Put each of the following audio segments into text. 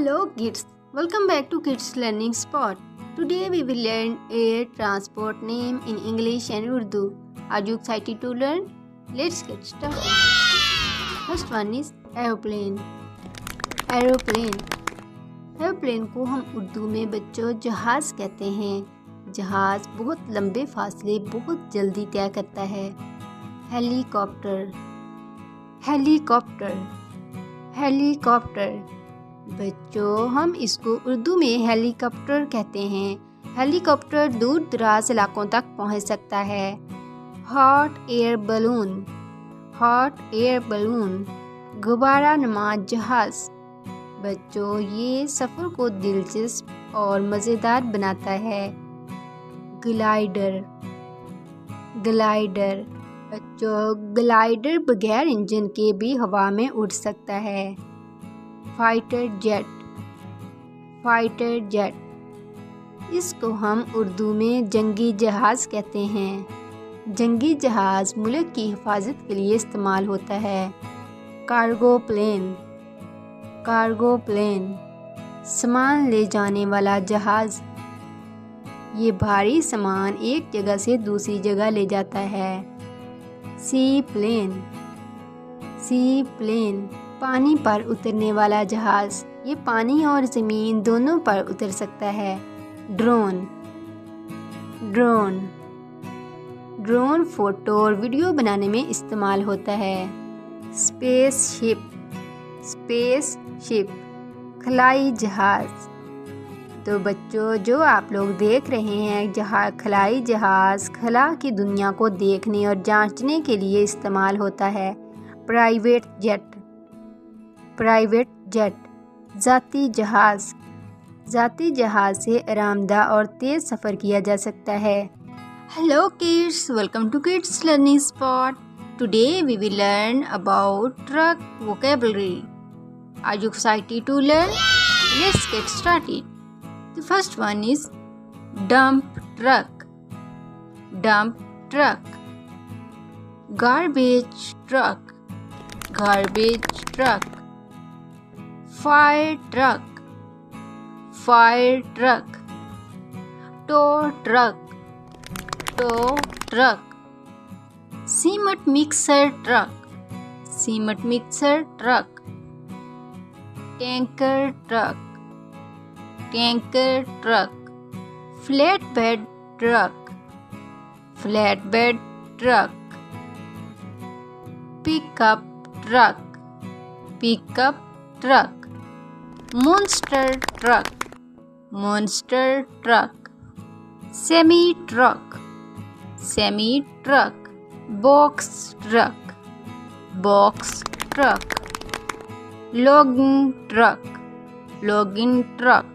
Hello kids, welcome back to Kids Learning Spot. Today we will learn air transport name in English and Urdu. Are you excited to learn? Let's get started. First one is aeroplane. Aeroplane. Aeroplane को हम उर्दू में बच्चों जहाज़ कहते हैं। जहाज़ बहुत लंबे फासले बहुत जल्दी तय करता है। हेलीकॉप्टर। हेलीकॉप्टर। हेलीकॉप्टर। बच्चों हम इसको उर्दू में हेलीकॉप्टर कहते हैं। हेलीकॉप्टर दूर दराज इलाकों तक पहुंच सकता है। Hot air balloon. Hot air balloon. गुब्बारा नुमा जहाज़। बच्चों ये सफ़र को दिलचस्प और मज़ेदार बनाता है। ग्लाइडर। ग्लाइडर। बच्चों ग्लाइडर बगैर इंजन के भी हवा में उड़ सकता है। Fighter jet. Fighter jet. इसको हम उर्दू में जंगी जहाज़ कहते हैं। जंगी जहाज़ मुल्क की हिफाजत के लिए इस्तेमाल होता है। Cargo plane. Cargo plane. सामान ले जाने वाला जहाज़। ये भारी सामान एक जगह से दूसरी जगह ले जाता है। सी प्लेन। सी प्लेन। पानी पर उतरने वाला जहाज़। ये पानी और ज़मीन दोनों पर उतर सकता है। ड्रोन। ड्रोन। ड्रोन फ़ोटो और वीडियो बनाने में इस्तेमाल होता है। Spaceship. Spaceship. खलाई जहाज़। तो बच्चों जो आप लोग देख रहे हैं खलाई जहाज़ खला की दुनिया को देखने और जांचने के लिए इस्तेमाल होता है। Private jet. Private jet. ज़ाती जहाज़। ज़ाती जहाज़ से आरामदा और तेज़ सफ़र किया जा सकता है। Hello kids, welcome to kids learning spot. Today we will learn about truck vocabulary. Are you excited to learn? Let's get started. The first one is dump truck. Dump truck. Garbage truck. Garbage truck. Fire truck. Fire truck. Tow truck. Tow truck. Cement mixer truck. Cement mixer truck. Tanker truck. Tanker truck. Flatbed truck. Flatbed truck. Pickup truck. Pickup truck. Monster truck. Monster truck. Semi truck. Semi truck. Box truck. Box truck. Logging truck. Logging truck.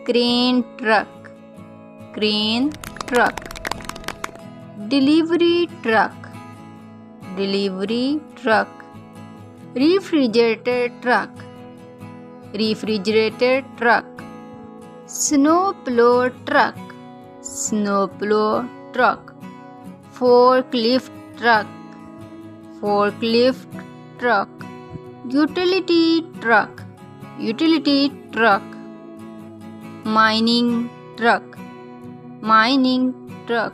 Crane truck. Crane truck. Delivery truck. Delivery truck. Refrigerator truck. Refrigerator truck. Snowplow truck. Snowplow truck. Forklift truck. Forklift truck. Utility truck. Utility truck. Mining truck. Mining truck.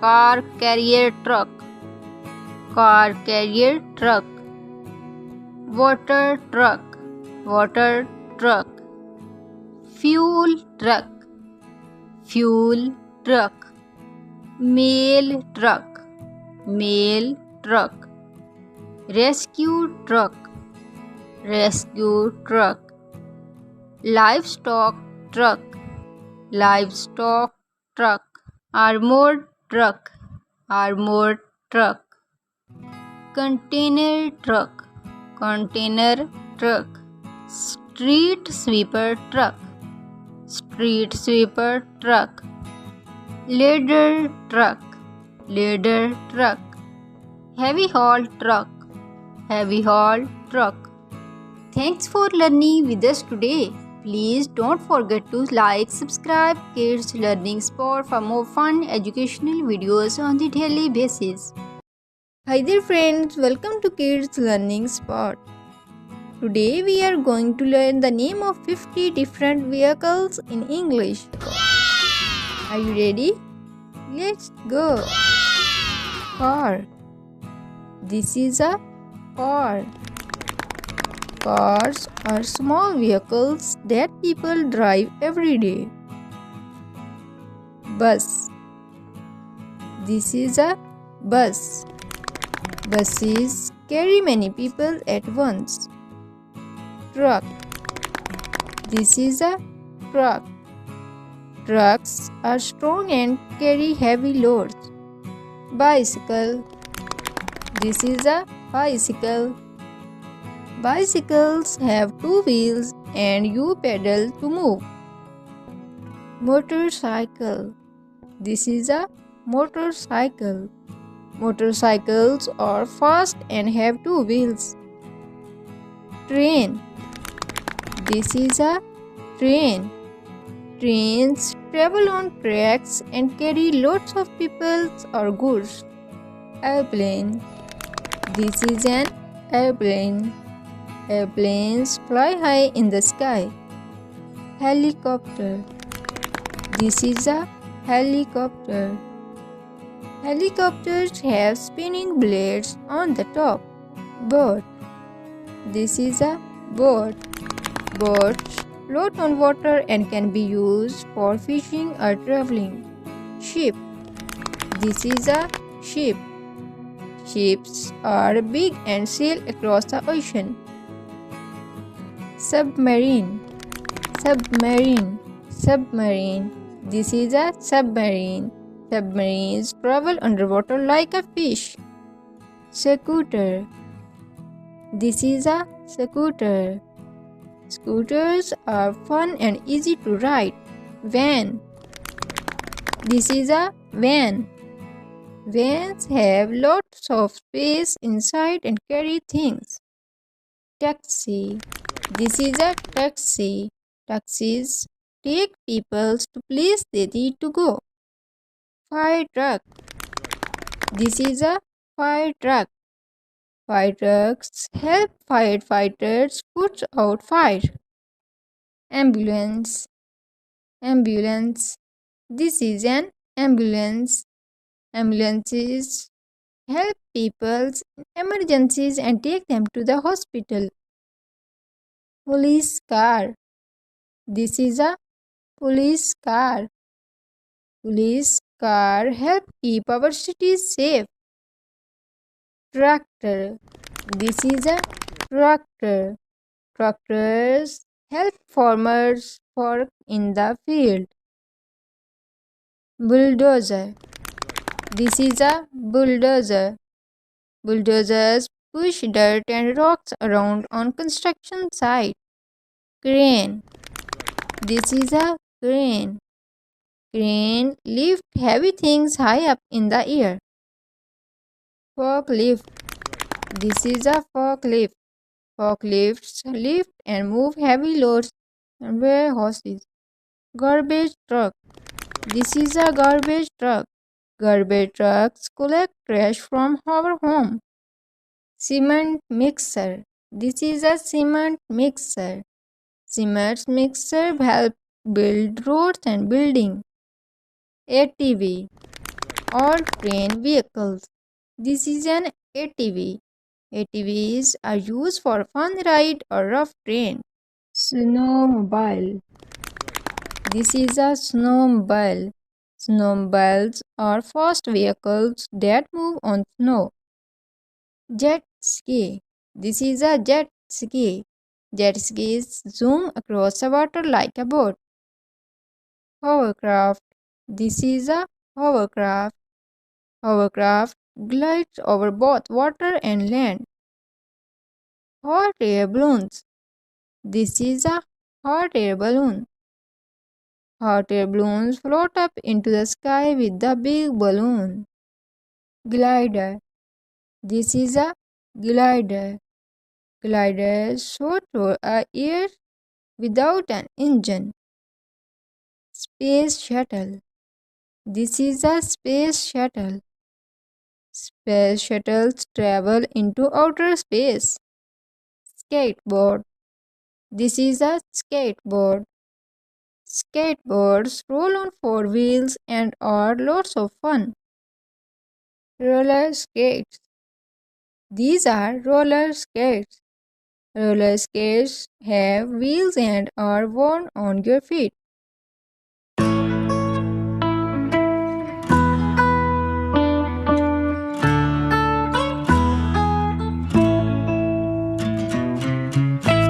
Car carrier truck. Car carrier truck. Water truck. Water truck. Fuel truck. Fuel truck. Mail truck. Mail truck. Rescue truck. Rescue truck. Livestock truck. Livestock truck. Armored truck. Armored truck. Container truck. Container truck. Street sweeper truck. Street sweeper truck. Ladder truck. Ladder truck. Heavy haul truck. Heavy haul truck. Thanks for learning with us today. Please don't forget to like, subscribe Kids Learning Spot for more fun educational videos on the daily basis. Hi there friends, welcome to Kids Learning Spot. Today we are going to learn the name of 50 different vehicles in English. Are you ready? Let's go. Car. This is a car. Cars are small vehicles that people drive every day. Bus. This is a bus. Buses carry many people at once. Truck. This is a truck. Trucks are strong and carry heavy loads. Bicycle. This is a bicycle. Bicycles have two wheels and you pedal to move. Motorcycle. This is a motorcycle. Motorcycles are fast and have two wheels. Train. This is a train. Trains travel on tracks and carry lots of people or goods. Airplane. This is an airplane. Airplanes fly high in the sky. Helicopter. This is a helicopter. Helicopters have spinning blades on the top. Boat. This is a boat. Boats float on water and can be used for fishing or traveling. Ship. This is a ship. Ships are big and sail across the ocean. Submarine. Submarine. Submarine. This is a submarine. Submarines travel underwater like a fish. Scooter. This is a scooter. Scooters are fun and easy to ride. Van. This is a van. Vans have lots of space inside and carry things. Taxi. This is a taxi. Taxis take people to place they need to go. Fire truck. This is a fire truck. Fire trucks help firefighters put out fire. Ambulance. Ambulance. This is an ambulance. Ambulances help people in emergencies and take them to the hospital. Police car. This is a police car. Police car help keep our cities safe. Tractor. This is a tractor. Tractors help farmers work in the field. Bulldozer. This is a bulldozer. Bulldozers push dirt and rocks around on construction site. Crane. This is a crane. Crane lift heavy things high up in the air. Forklift. This is a forklift. Forklifts lift and move heavy loads and warehouses. Garbage truck. This is a garbage truck. Garbage trucks collect trash from our home. Cement mixer. This is a cement mixer. Cement mixer help build roads and building. ATV or train vehicles. This is an ATV. ATVs are used for fun ride or rough terrain. Snowmobile. This is a snowmobile. Snowmobiles are fast vehicles that move on snow. Jet ski. This is a jet ski. Jet skis zoom across the water like a boat. Hovercraft. This is a hovercraft. Hovercraft glides over both water and land. Hot air balloons. This is a hot air balloon. Hot air balloons float up into the sky with the big balloon. Glider. This is a glider. Gliders soar through the air without an engine. Space shuttle. This is a space shuttle. Space shuttles travel into outer space. skateboard. This is a skateboard. Skateboards roll on four wheels and are lots of fun. Roller skates. These are roller skates. Roller skates have wheels and are worn on your feet.